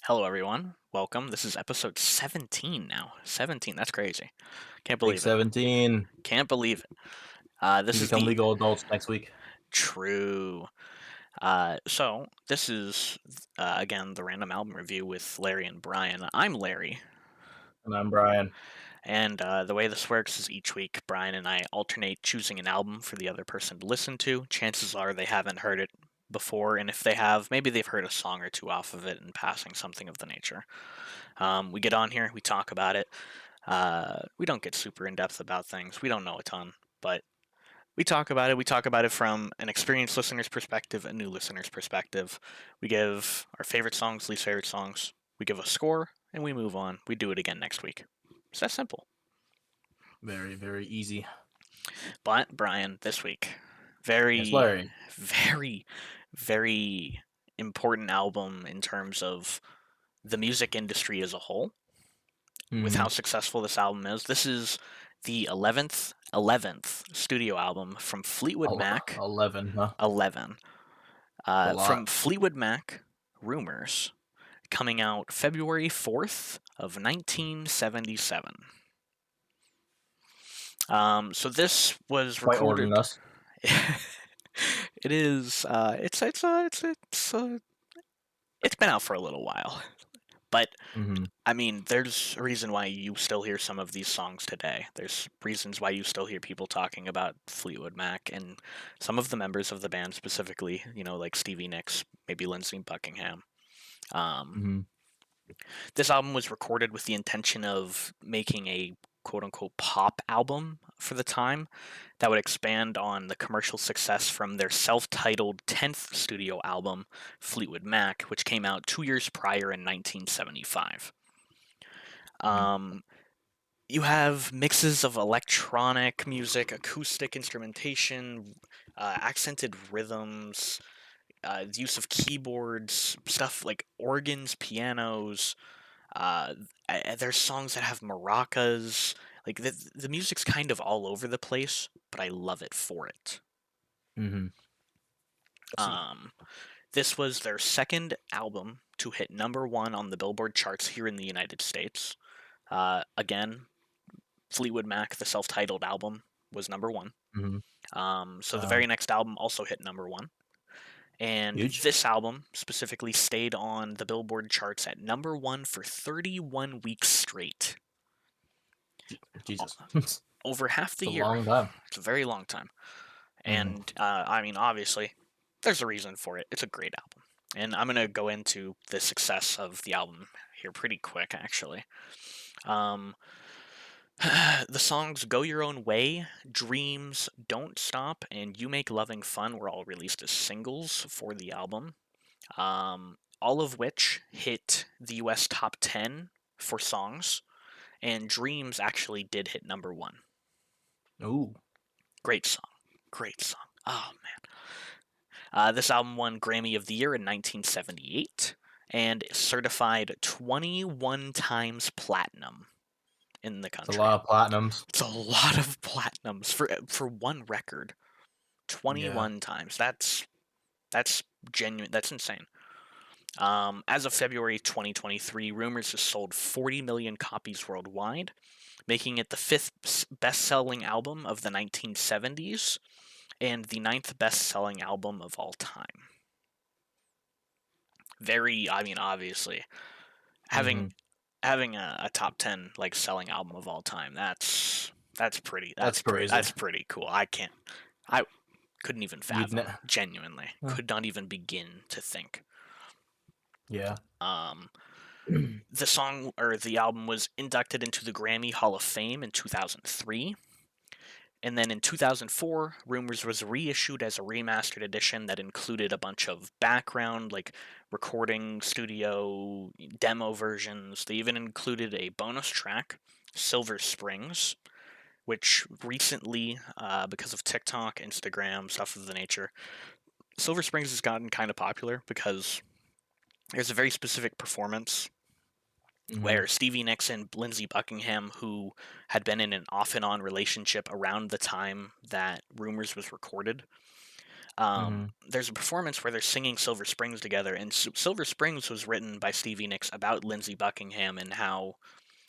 Hello, everyone. Welcome. This is episode 17 now. 17. That's crazy. Can't Big believe it. 17. Can't believe it. This We is become the legal adults next week. true. So, this is, again, the random album review with Larry and Brian. I'm Larry. And I'm Brian. And the way this works is each week, Brian and I alternate choosing an album for the other person to listen to. Chances are they haven't heard it before. And if they have, maybe they've heard a song or two off of it in passing, something of the nature. We get on here, we talk about it. We don't get super in depth about things. We don't know a ton, but we talk about it. We talk about it from an experienced listener's perspective, a new listener's perspective. We give our favorite songs, least favorite songs. We give a score, and we move on. We do it again next week. It's that simple. Very, very easy. But Brian, this week, Yes, very, Larry. very, very important album in terms of the music industry as a whole. With Mm-hmm. how successful this album is. This is the eleventh studio album from Fleetwood Mac. 11, huh? 11 It's a from lot. Fleetwood Mac. Rumors coming out February 4th of 1977. So this was Quite older than recorded. us. It is. It's been out for a little while, but Mm-hmm. I mean, there's a reason why you still hear some of these songs today. There's reasons why you still hear people talking about Fleetwood Mac and some of the members of the band specifically, like Stevie Nicks, maybe Lindsey Buckingham. Um, Mm-hmm. this album was recorded with the intention of making a quote unquote pop album for the time that would expand on the commercial success from their self titled 10th studio album, Fleetwood Mac, which came out 2 years prior in 1975. Mm-hmm. Um, you have mixes of electronic music, acoustic instrumentation, accented rhythms, the use of keyboards, stuff like organs, pianos. There's songs that have maracas. Like the music's kind of all over the place, but I love it for it. Mm-hmm. I see. Um, this was their second album to hit number one on the Billboard charts here in the United States. Again, Fleetwood Mac, the self-titled album, was number one. Mm-hmm. So the Wow. very next album also hit number one. And Huge. this album specifically stayed on the Billboard charts at number one for 31 weeks straight. Jesus. It's Over half the a year. long time. It's a very long time. Mm-hmm. And I mean, obviously, there's a reason for it. It's a great album. And I'm going to go into the success of the album here pretty quick, actually. Um, the songs Go Your Own Way, Dreams, Don't Stop, and You Make Loving Fun were all released as singles for the album, all of which hit the US top 10 for songs, and Dreams actually did hit number one. Ooh. Great song. Great song. Oh, man. This album won Grammy of the Year in 1978 and certified 21 times platinum in the It's a country. lot of platinums. It's a lot of platinums for one record. Yeah. 21 times. That's genuine. That's insane. As of February 2023, Rumors has sold 40 million copies worldwide, making it the fifth best-selling album of the 1970s and the ninth best-selling album of all time. I mean, obviously, having Mm-hmm. having a top 10 like selling album of all time. That's pretty. That's crazy. That's pretty cool. I couldn't even You'd fathom. ne- Genuinely, Huh. could not even begin to think. Yeah. Um, the song or the album was inducted into the Grammy Hall of Fame in 2003. And then in 2004, Rumors was reissued as a remastered edition that included a bunch of background, like recording studio demo versions. They even included a bonus track, Silver Springs, which recently, because of TikTok, Instagram, stuff of the nature, Silver Springs has gotten kind of popular because there's a very specific performance Mm-hmm. where Stevie Nicks and Lindsey Buckingham, who had been in an off and on relationship around the time that Rumors was recorded, There's a performance where they're singing Silver Springs together, and Silver Springs was written by Stevie Nicks about Lindsey Buckingham and how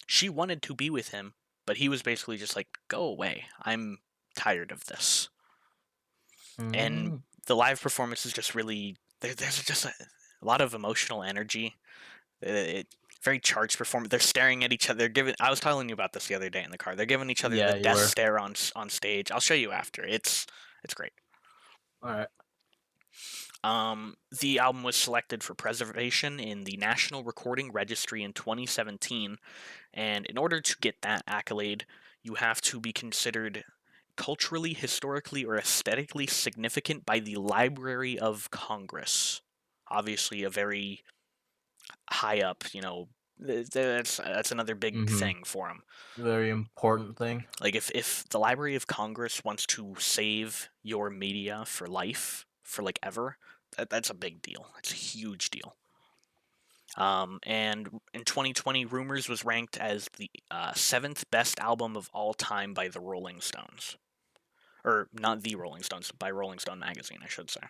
she wanted to be with him, but he was basically just like, "Go away. I'm tired of this." And Mm. the live performance is just really there's just a lot of emotional energy. Very charged performance. They're staring at each other. They're giving. I was telling you about this the other day in the car. They're giving each other the Yeah, you death were. stare on stage. I'll show you after. It's great. All right. The album was selected for preservation in the National Recording Registry in 2017, and in order to get that accolade, you have to be considered culturally, historically, or aesthetically significant by the Library of Congress. Obviously, a very high up, that's another big Mm-hmm. thing for them. Very important thing. Like if the Library of Congress wants to save your media for life, for like ever, that's a big deal. It's a huge deal. And in 2020, Rumors was ranked as the seventh best album of all time by the Rolling Stones, or not the Rolling Stones, by Rolling Stone magazine, I should say.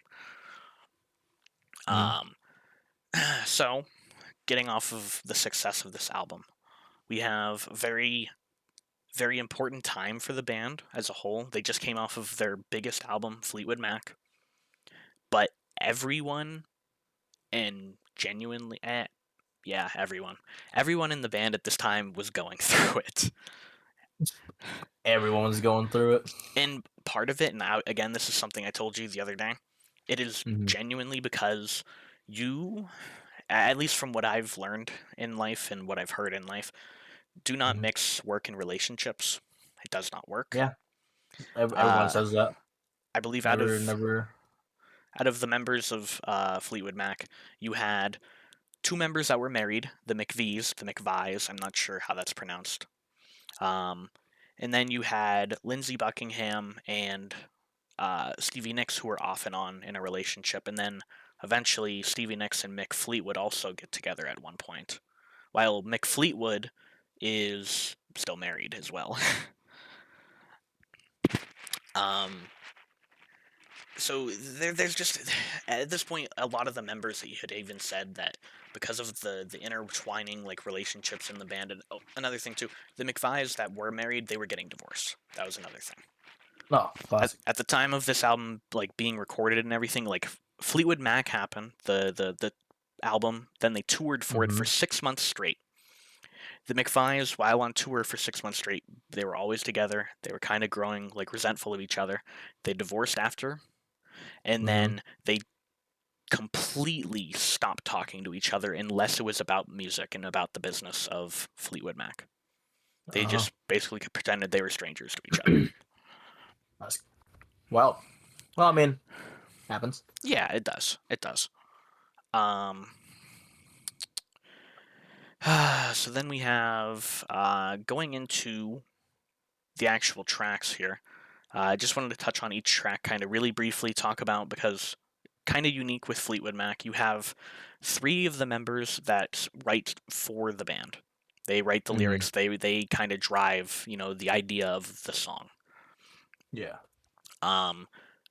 Mm. Um, so, getting off of the success of this album, we have very, very important time for the band as a whole. They just came off of their biggest album, Fleetwood Mac, but everyone and genuinely, yeah, everyone in the band at this time was going through it. Everyone's going through it. And part of it, and again, this is something I told you the other day, it is Mm-hmm. genuinely because you, at least from what I've learned in life and what I've heard in life, do not Mm-hmm. mix work and relationships. It does not work. Yeah, everyone Uh, says that. I believe Never, never. out of the members of Fleetwood Mac, you had two members that were married, the McVies, I'm not sure how that's pronounced. Um, and then you had Lindsey Buckingham and Stevie Nicks, who were off and on in a relationship, and then eventually Stevie Nicks and Mick Fleetwood also get together at one point, while Mick Fleetwood is still married as well. um, so there's just at this point a lot of the members that you had even said that because of the intertwining like relationships in the band, and another thing too, the McVies that were married, they were getting divorced. That was another thing. No, classic. At the time of this album like being recorded and everything, like Fleetwood Mac happened, the album, then they toured for it Mm-hmm. for 6 months straight. The McVies, while on tour for 6 months straight, they were always together. They were kind of growing like resentful of each other. They divorced after, and Mm-hmm. then they completely stopped talking to each other unless it was about music and about the business of Fleetwood Mac. They Uh-huh. just basically pretended they were strangers to each other. That's well. Well, I mean, happens. Yeah, it does. It does. Um, so then we have going into the actual tracks here. I just wanted to touch on each track kind of really briefly, talk about because kind of unique with Fleetwood Mac. You have three of the members that write for the band. They write the Mm-hmm. lyrics. They kind of drive the idea of the song. Yeah. Um,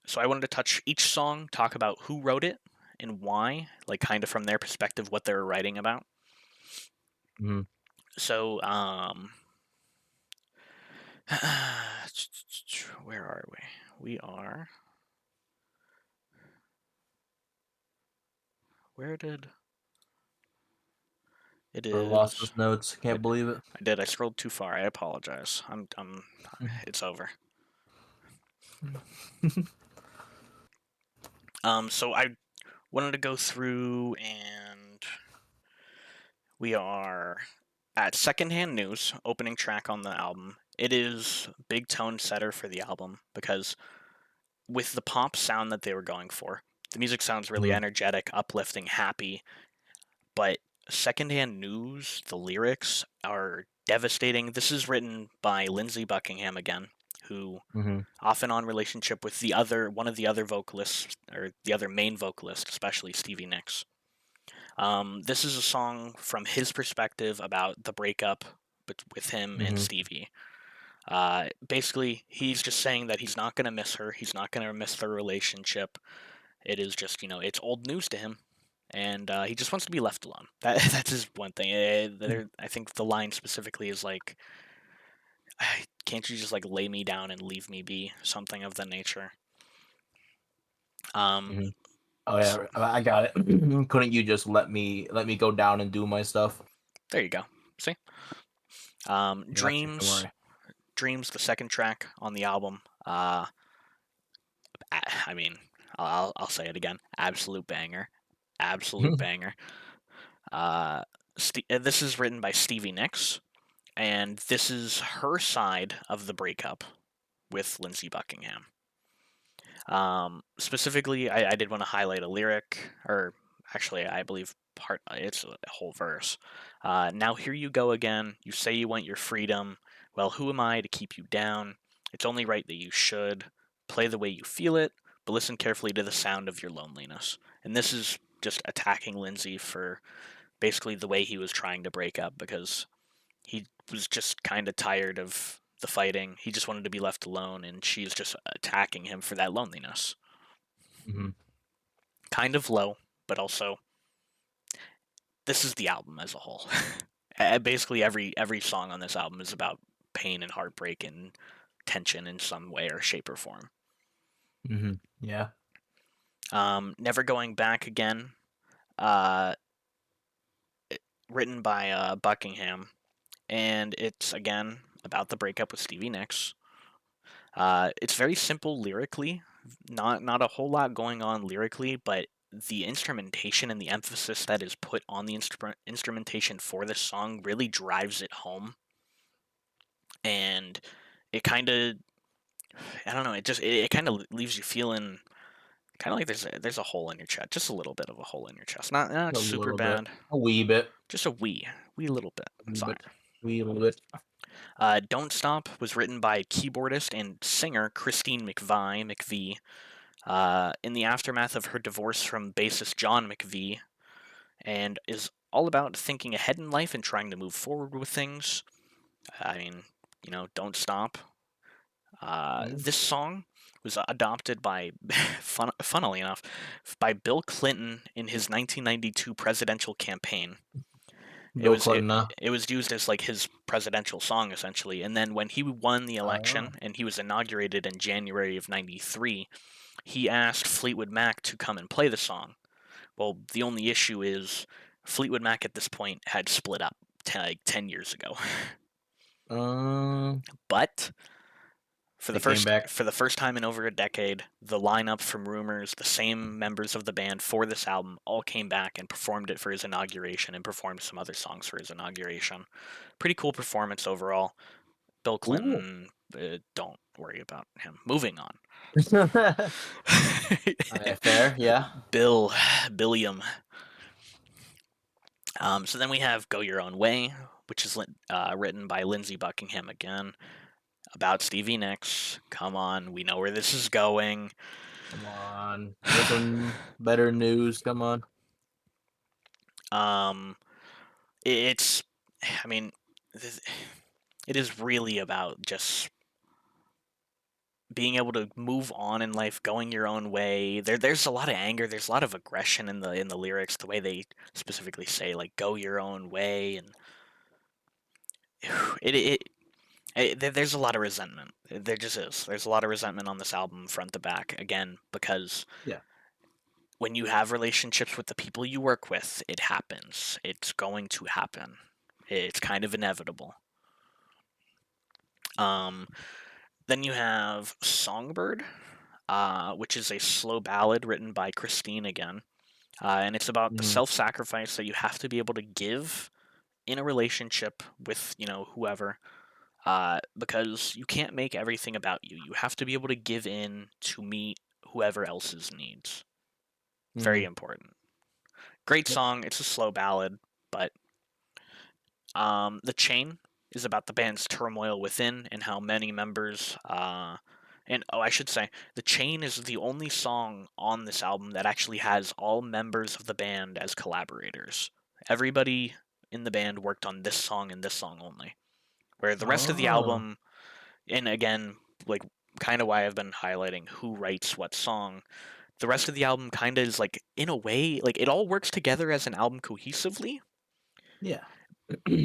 so I wanted to touch each song, talk about who wrote it and why, like kind of from their perspective, what they were writing about. Mm-hmm. So where are we? We are. Where did it Or lost is? his notes. I, Can't believe it. I did. I scrolled too far. I apologize. It's over. So I wanted to go through, and we are at Secondhand News, opening track on the album. It is big tone setter for the album because with the pop sound that they were going for, the music sounds really Mm-hmm. energetic, uplifting, happy, but Secondhand News, the lyrics are devastating. This is written by Lindsey Buckingham again, who Mm-hmm. off and on relationship with one of the other vocalists, or the other main vocalist, especially Stevie Nicks. This is a song from his perspective about the breakup with him and Mm-hmm. Stevie. Basically, he's just saying that he's not going to miss her. He's not going to miss their relationship. It is just, it's old news to him, and he just wants to be left alone. That's his one thing. I think the line specifically is like, "Can't you just like lay me down and leave me be?" Something of the nature. Um, Hmm. Oh yeah, I got it. Couldn't you just let me go down and do my stuff? there you go. See, Gotcha. Don't Dreams, worry. Dreams, the second track on the album. I mean, I'll say it again. Absolute banger. Absolute banger. Uh, this is written by Stevie Nicks, and this is her side of the breakup with Lindsey Buckingham. Specifically, I did want to highlight a lyric, or actually, I believe it's a whole verse. Now here you go again. You say you want your freedom. Well, who am I to keep you down? It's only right that you should play the way you feel it, but listen carefully to the sound of your loneliness. And this is just attacking Lindsay for basically the way he was trying to break up because he was just kind of tired of the fighting. He just wanted to be left alone, and she's just attacking him for that loneliness. Hmm. Kind of low, but also this is the album as a whole. Basically, every song on this album is about pain and heartbreak and tension in some way or shape or form. Hmm. Yeah. Never Going Back Again, uh, written by Buckingham, and it's again about the breakup with Stevie Nicks. It's very simple lyrically, not a whole lot going on lyrically, but the instrumentation and the emphasis that is put on the instrumentation for this song really drives it home, and it kind of I don't know, it kind of leaves you feeling kind of like there's a hole in your chest, just a little bit of a hole in your chest, not A super little bit. bad, A wee bit. just a wee little bit. A wee That's all. bit. Wee little bit. Don't Stop was written by keyboardist and singer Christine McVie, in the aftermath of her divorce from bassist John McVie, and is all about thinking ahead in life and trying to move forward with things. I mean, don't stop. Mm. This song was adopted by, funnily enough, by Bill Clinton in his 1992 presidential campaign. It Bill was it, Clinton. it was used as like his presidential song essentially, and then when he won the Oh. election and he was inaugurated in January of '93, he asked Fleetwood Mac to come and play the song. Well, the only issue is Fleetwood Mac at this point had split up like 10 years ago. Um. But They came back. for the first time in over a decade, the lineup from Rumors, the same members of the band for this album, all came back and performed it for his inauguration and performed some other songs for his inauguration. Pretty cool performance overall. Bill Cool. Clinton, don't worry about him. Moving on. Fair. Yeah. Bill, Billiam. So then we have Go Your Own Way, which is written by Lindsey Buckingham again, about Stevie Nicks. Come on, we know where this is going. Come on. Get some better news. Come on. um, it's, I mean, it is really about just being able to move on in life, going your own way. There's a lot of anger, there's a lot of aggression in the lyrics, the way they specifically say like "go your own way," and it, it there's a lot of resentment. There just is. There's a lot of resentment on this album, front to back. Again, because Yeah. when you have relationships with the people you work with, it happens. It's going to happen. It's kind of inevitable. Um, then you have Songbird, which is a slow ballad written by Christine again, and it's about the Hmm. self-sacrifice that you have to be able to give in a relationship with whoever, because you can't make everything about you. You have to be able to give in to meet whoever else's needs. Very Hmm. important. Great Yep. song. It's a slow ballad, but The Chain is about the band's turmoil within and how many members. And oh, I should say, The Chain is the only song on this album that actually has all members of the band as collaborators. Everybody in the band worked on this song and this song only. Where the rest of the Oh. album And again, like kind of why I've been highlighting who writes what song. The rest of the album kind of is like in a way like it all works together as an album cohesively, Yeah.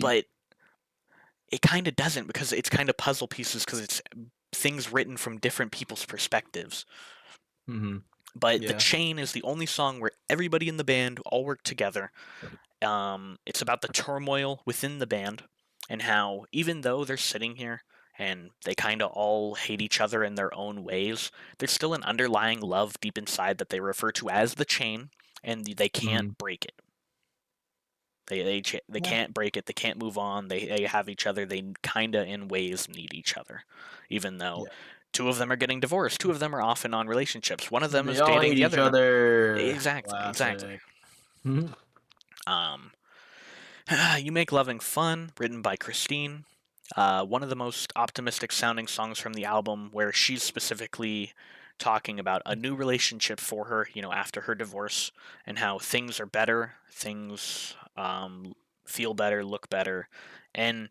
but it kind of doesn't because it's kind of puzzle pieces because it's things written from different people's perspectives. Hmm. But The Yeah. Chain is the only song where everybody in the band all work together. It's about the turmoil within the band and how even though they're sitting here and they kind of all hate each other in their own ways, there's still an underlying love deep inside that they refer to as the chain, and they Hmm. can't break it. They Yeah. can't break it. They can't move on. They have each other. They kind of in ways need each other, even though Yeah. two of them are getting divorced. Two of them are off and on relationships. One of them They is all dating hate the each other. other. Exactly, exactly. Classic. Mhm. Um, You Make Loving Fun, written by Christine. One of the most optimistic sounding songs from the album, where she's specifically talking about a new relationship for her, after her divorce, and how things are better, things feel better, look better, and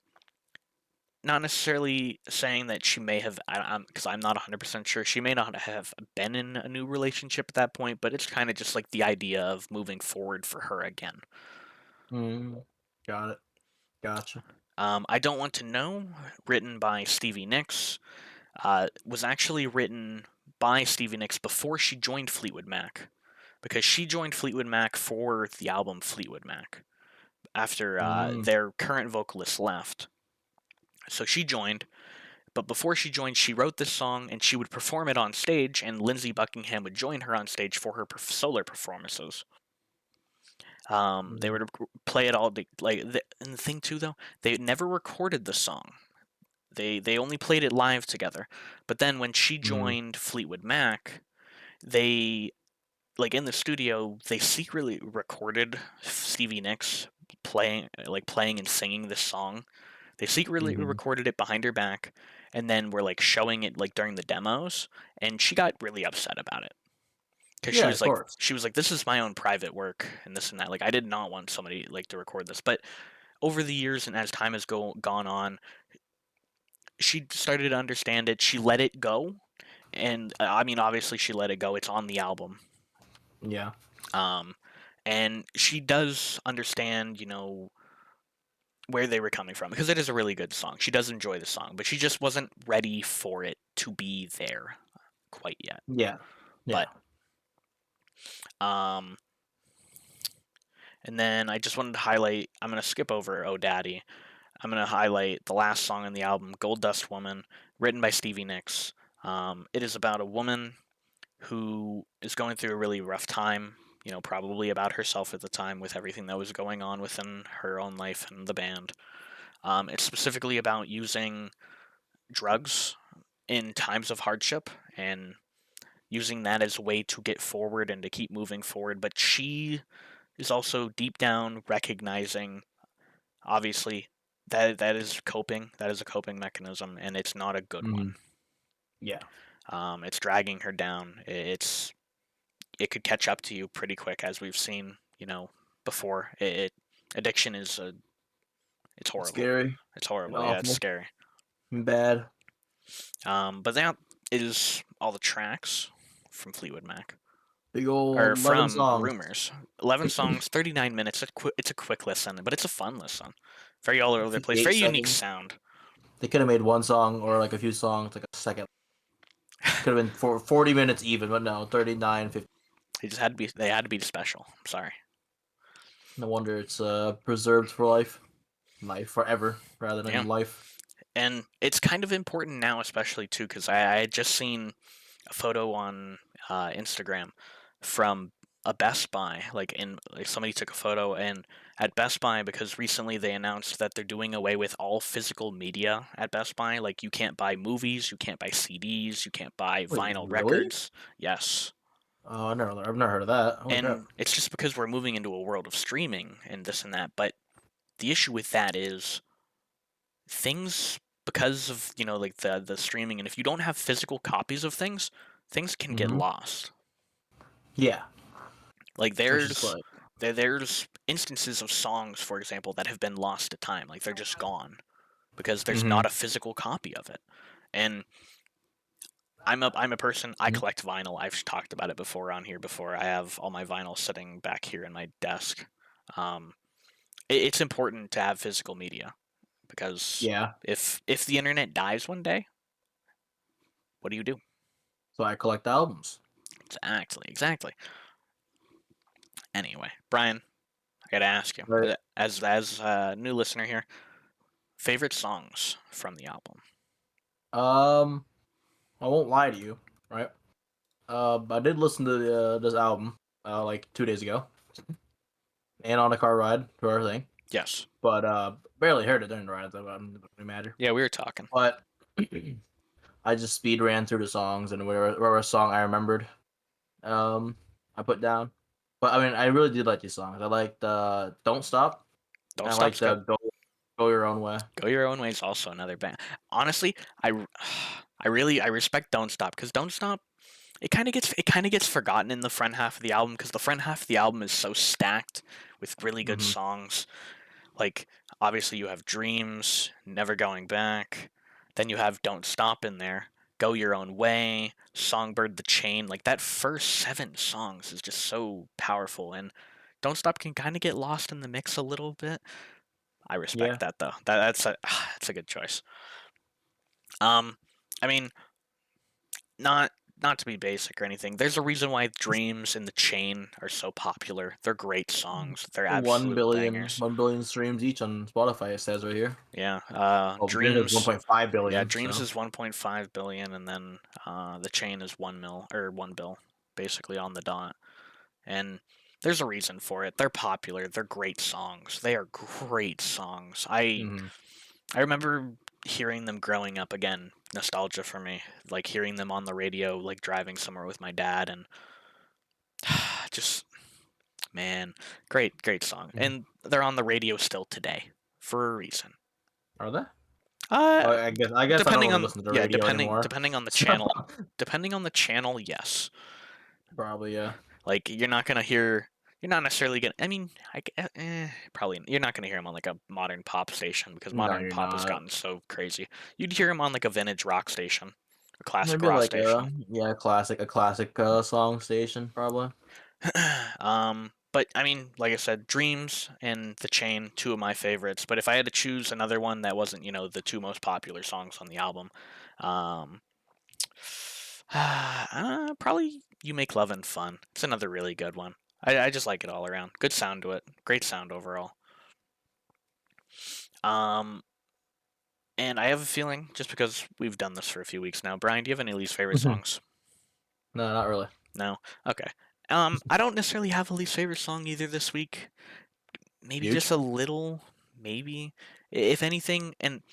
not necessarily saying that she may have, because I'm not 100% sure, she may not have been in a new relationship at that point, but it's kind of just like the idea of moving forward for her again. Mm. Got it. Gotcha. I Don't Want to Know, written by Stevie Nicks, was actually written by Stevie Nicks before she joined Fleetwood Mac, because she joined Fleetwood Mac for the album Fleetwood Mac after Mm. their current vocalist left. So she joined, but before she joined, she wrote this song and she would perform it on stage, and Lindsey Buckingham would join her on stage for her solo performances. They Mm. would play it all and the thing too though, they never recorded the song. They only played it live together. But then when she Mm. joined Fleetwood Mac, they in the studio they secretly recorded Stevie Nicks playing and singing this song. They secretly Mhm. recorded it behind her back, and then were showing it during the demos, and she got really upset about it because Yeah, of course. she was like, this is my own private work and this and that. Like I did not want somebody to record this, but over the years and as time has gone on, she started to understand it. She let it go, and I mean, obviously, she let it go. It's on the album, Yeah. um, and she does understand, where they were coming from because it is a really good song. She does enjoy the song, but she just wasn't ready for it to be there quite yet. Yeah. But Yeah. um, and then I just wanted to highlight. I'm gonna skip over "Oh Daddy." I'm gonna highlight the last song on the album, "Gold Dust Woman," written by Stevie Nicks. It is about a woman who is going through a really rough time, probably about herself at the time with everything that was going on within her own life and the band. It's specifically about using drugs in times of hardship and using that as a way to get forward and to keep moving forward. But she is also deep down recognizing, obviously, that is coping. That is a coping mechanism, and it's not a good one. Mhm. Yeah. It's dragging her down. It could catch up to you pretty quick, as we've seen, before. Addiction is it's It's horrible. scary It's and horrible. Yeah, it's awful scary. and bad. But that is all the tracks from Fleetwood Mac, Big or old 11 from songs. Rumors. 11 songs, 39 minutes. It's a quick listen, but it's a fun listen. Very all over the place. 58 Very unique seconds. sound. They could have made one song or like a few songs, like a second. Could have been for 40 minutes even, but no, 39, 50. They just had to be. They had to be special. I'm sorry. No wonder it's preserved for life. Life forever rather Yeah, than life. and it's kind of important now, especially too, because I had just seen a photo on Instagram from a Best Buy. Somebody took a photo and at Best Buy because recently they announced that they're doing away with all physical media at Best Buy. Like you can't buy movies, you can't buy CDs, you can't buy Wait, vinyl really? records. Yes. Oh, I've never heard of that. Holy crap. And it's just because we're moving into a world of streaming and this and that. But the issue with that is things, because of the streaming, and if you don't have physical copies of things can get Hmm. lost. Yeah, Like which is there's like, there's instances of songs, for example, that have been lost to time. Like they're just gone because there's hmm not a physical copy of it. And I'm a person. I Mhm. collect vinyl. I've talked about it before on here before. I have all my vinyl sitting back here in my desk. Um, it's important to have physical media because Yeah. if the internet dies one day, what do you do? So I collect albums. Exactly. Anyway, Brian, I gotta ask you, Right. as a new listener here, favorite songs from the album? Um, I won't lie to you, right? I did listen to this album like 2 days ago, and on a car ride to our thing, Yes. but barely heard it during the ride. So it doesn't really matter. Yeah, we were talking. But I just speed ran through the songs and whatever song I remembered, um, I put down. But I mean, I really did like these songs. I liked "Don't Stop," Don't and I Stop's liked good. "Go Your Own Way." Go Your Own Way is also another band. Honestly, I respect Don't Stop because Don't Stop it kind of gets forgotten in the front half of the album because the front half of the album is so stacked with really good Hmm. songs. Like obviously you have Dreams, Never Going Back, then you have Don't Stop in there, Go Your Own Way, Songbird the Chain. Like that first 7 songs is just so powerful and Don't Stop can kind of get lost in the mix a little bit. I respect Yeah. that though. That's a good choice. Um, I mean, not not to be basic or anything. There's a reason why Dreams and The Chain are so popular. They're great songs. They're One absolute billion, bangers. 1 billion streams each on Spotify. It says right here. Yeah. Well, Dreams has Dreams. 1.5 Yeah, billion. Dreams So. is 1.5 billion, and then The Chain is 1 mil or 1 bill, basically on the dot. And there's a reason for it. They're popular. They're great songs. They are great songs. Hmm. I remember hearing them growing up again, nostalgia for me. Like hearing them on the radio, like driving somewhere with my dad, and just man, great song. Hmm. And they're on the radio still today for a reason. Are they? Uh, Well, I guess I don't depending really on listen to yeah, radio depending anymore. depending on the So channel, yes. probably yeah. Like you're not necessarily gonna. I mean, probably you're not gonna hear him on like a modern pop station because No, modern you're pop has not. gotten so crazy. You'd hear him on like a vintage rock station, a classic Maybe rock like station. a classic song station probably. But I mean, like I said, Dreams and The Chain, two of my favorites. But if I had to choose another one that wasn't, the two most popular songs on the album, um, probably You Make Lovin' Fun. It's another really good one. I just like it all around. Good sound to it. Great sound overall. Um, and I have a feeling, just because we've done this for a few weeks now, Brian, do you have any least favorite No, songs? not really. No? Okay. I don't necessarily have a least favorite song either this week. Maybe just Huge. a little, maybe. If anything, and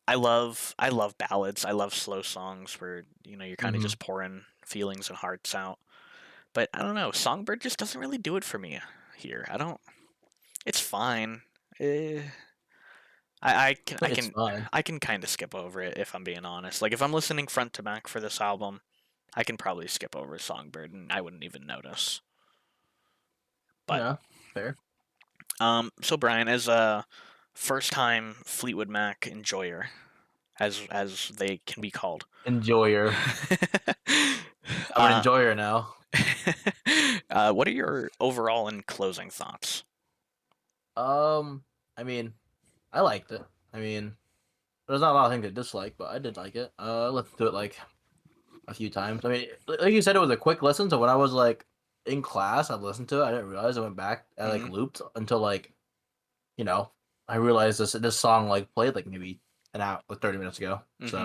I love ballads. I love slow songs where, you're kind of Hmm. just pouring feelings and hearts out. But I don't know, Songbird just doesn't really do it for me here. I don't It's fine. Eh, I can I It's can fine. I can kind of skip over it if I'm being honest. Like if I'm listening front to back for this album, I can probably skip over Songbird and I wouldn't even notice. But Yeah, fair. so Brian, as a first time Fleetwood Mac enjoyer, as they can be called. Enjoyer. I'm an uh, enjoyer now. what are your overall and closing thoughts? Um, I mean, I liked it. I mean, there's not a lot of things to dislike, but I did like it. I listened to it like a few times. I mean, like you said, it was a quick listen. So when I was like in class, I listened to it. I didn't realize I went back. I like Hmm. looped until like you know I realized this song like played like maybe an hour, like 30 minutes ago. Hmm. So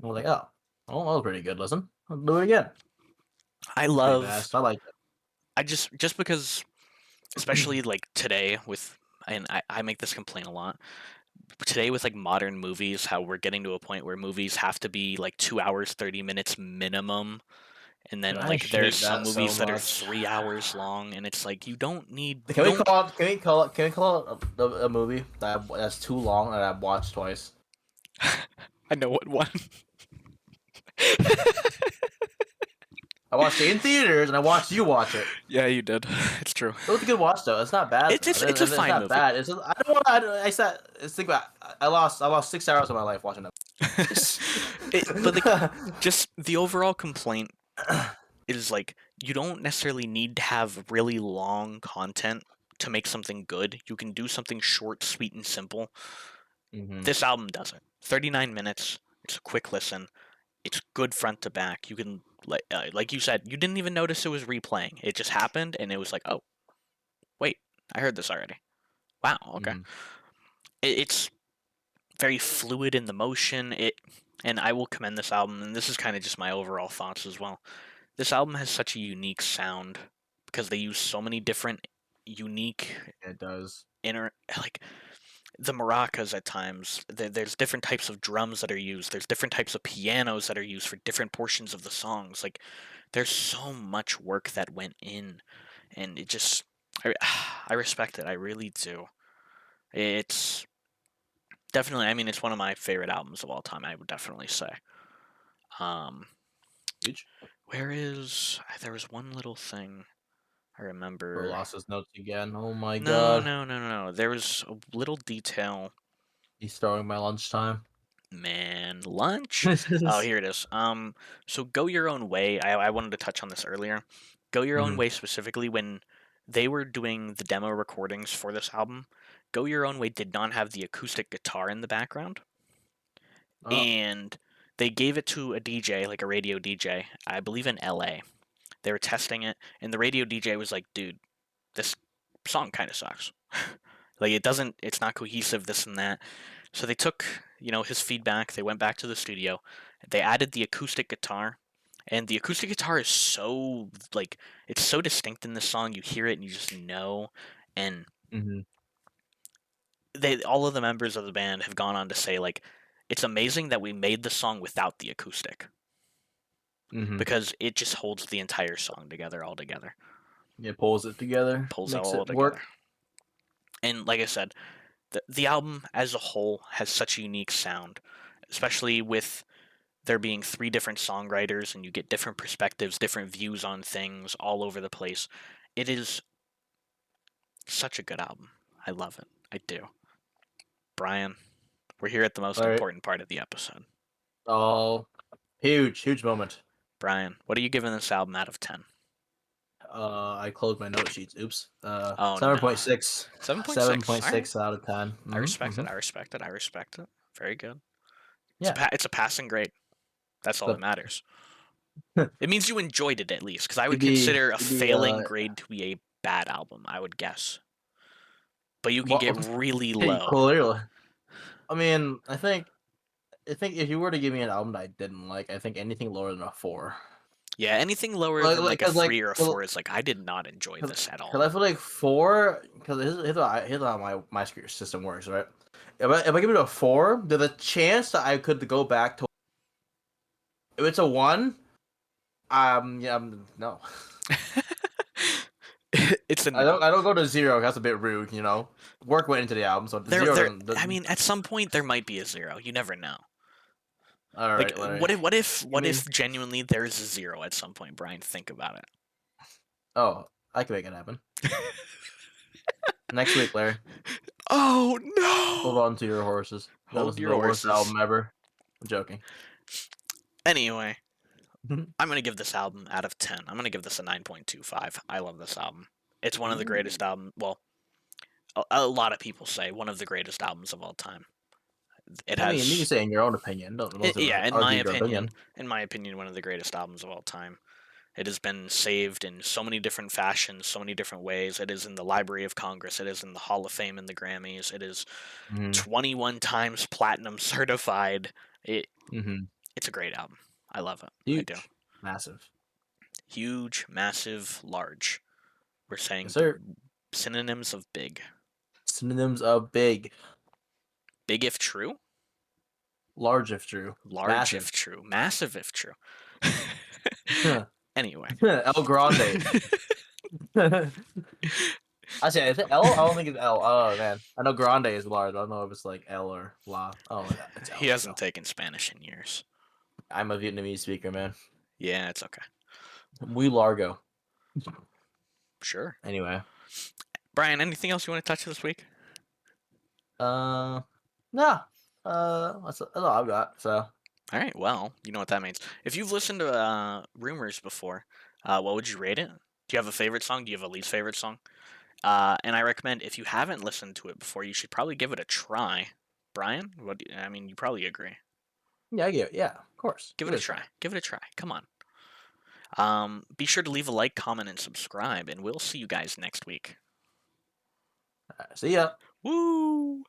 I was like, oh, that was pretty good. Listen, I'll do it again. I Pretty love. fast. I like I just because, it. especially like today with, and I make this complaint a lot. Today with like modern movies, how we're getting to a point where movies have to be like 2 hours 30 minutes minimum, and Dude, then I like there's hate some that so movies that are much. 3 hours long, and it's like Can you we don't. call it? Can we call it a movie that's too long that I've watched twice? I know what one. I watched it in theaters and I watched you watch it. Yeah, you did. It's true. It was a good watch though. It's not bad It's though. it's it's a It's fine not movie. bad. It's just, I don't want to. I said. Let's think about. I lost 6 hours of my life watching But like, that. just the overall complaint is like you don't necessarily need to have really long content to make something good. You can do something short, sweet, and simple. hmm This album doesn't. 39 minutes. It's a quick listen. It's good front to back. You can like you said, you didn't even notice it was replaying. It just happened, and it was like, oh wait, I heard this already. Wow, okay. hmm It's very fluid in the motion. And I will commend this album, and this is kind of just my overall thoughts as well. This album has such a unique sound because they use so many different unique It does. inner like the maracas at times. There's different types of drums that are used. There's different types of pianos that are used for different portions of the songs. Like there's so much work that went in, and it just I, I respect it. I really do. It's definitely. I mean, it's one of my favorite albums of all time. I would definitely say. Um, Huge. where is there was one little thing I Bro remember. lost his notes again. Oh my No, god. no, no, no, no. There was a little detail. He's throwing my lunchtime. Man, lunch. Oh, here it is. So Go Your Own Way. I wanted to touch on this earlier. Go Your Own hmm Way specifically when they were doing the demo recordings for this album. Go Your Own Way did not have the acoustic guitar in the background, Oh. and they gave it to a DJ, like a radio DJ, I believe in LA. They were testing it, and the radio DJ was like, "Dude, this song kind of sucks. Like it's not cohesive, this and that." So they took, his feedback, they went back to the studio, they added the acoustic guitar, and the acoustic guitar is so like it's so distinct in this song, you hear it and you just know. And hmm they all of the members of the band have gone on to say like it's amazing that we made the song without the acoustic hmm because it just holds the entire song together all together. It pulls it together, Pulls it makes all it together. work. And like I said, the album as a whole has such a unique sound, especially with there being three different songwriters and you get different perspectives, different views on things all over the place. It is such a good album. I love it. I do. Brian, we're here at the most All right. important part of the episode. Oh, huge moment. Brian, what are you giving this album out of 10? I closed my note sheets. Oops. Oh Seven no. point six. 7.6. All right. 7.6 out of 10. I respect Mm-hmm. it. I respect it. I respect it. Very good. Yeah. It's a passing grade. That's all that But matters. It means you enjoyed it at least, because I would it'd be consider a it'd be failing grade to be a bad album, I would guess. But you can well get really low. clearly. I mean, I think if you were to give me an album that I didn't like, I think anything lower than a 4. Yeah, anything lower Like than like like a cuz like 3 or a 4 is like I did not enjoy cuz this at cuz all. I feel like 4 cuz here's how my system works, right? If I give it a 4, there's a chance that I could go back to if it's a 1, yeah, no. It's a I no. don't I don't go to 0. That's a bit rude, you know. Work went into the album, so the There 0 there doesn't. I mean at some point there might be a 0. You never know. All Like right, Larry. Give what me. if genuinely there's a 0 at some point, Brian? Think about it. Oh, I can make it happen next week, Larry. Oh Hold no. on to your horses. That Hold was your the worst horses. album ever. I'm joking. Anyway, I'm going to give this album out of 10. I'm going to give this a 9.25. I love this album. It's one of the greatest Ooh. albums. Well, a lot of people say one of the greatest albums of all time. It I mean, you can has, say in your own opinion. Don't yeah, argue your opinion. in my opinion, one of the greatest albums of all time. It has been saved in so many different fashions, so many different ways. It is in the Library of Congress. It is in the Hall of Fame and the Grammys. It is hmm 21 times platinum certified. It hmm it's a great album. I love it. I do. Huge, massive. Huge, massive, large. We're Yes, saying sir. synonyms of big. Synonyms of big, Big if true, large if true, large massive. if true, massive if true. Anyway. El Grande. I think L. I don't think it's L. Oh man, I know Grande is large. I don't know if it's like L or La. Oh, yeah, it's He L. It's hasn't L. taken Spanish in years. I'm a Vietnamese speaker, man. Yeah, it's okay. Muy largo. Sure. Anyway, Brian, anything else you want to touch this week? uh, nah. That's all I've got. So All right, well, you know what that means. If you've listened to Rumors before, what would you rate it? Do you have a favorite song? Do you have a least favorite song? And I recommend if you haven't listened to it before, you should probably give it a try. Brian, I mean, you probably agree. yeah, I get it. Yeah, of course. Give Give it it a a try. try. Give it a try. Come on. Be sure to leave a like, comment, and subscribe, and we'll see you guys next week. See ya. Woo!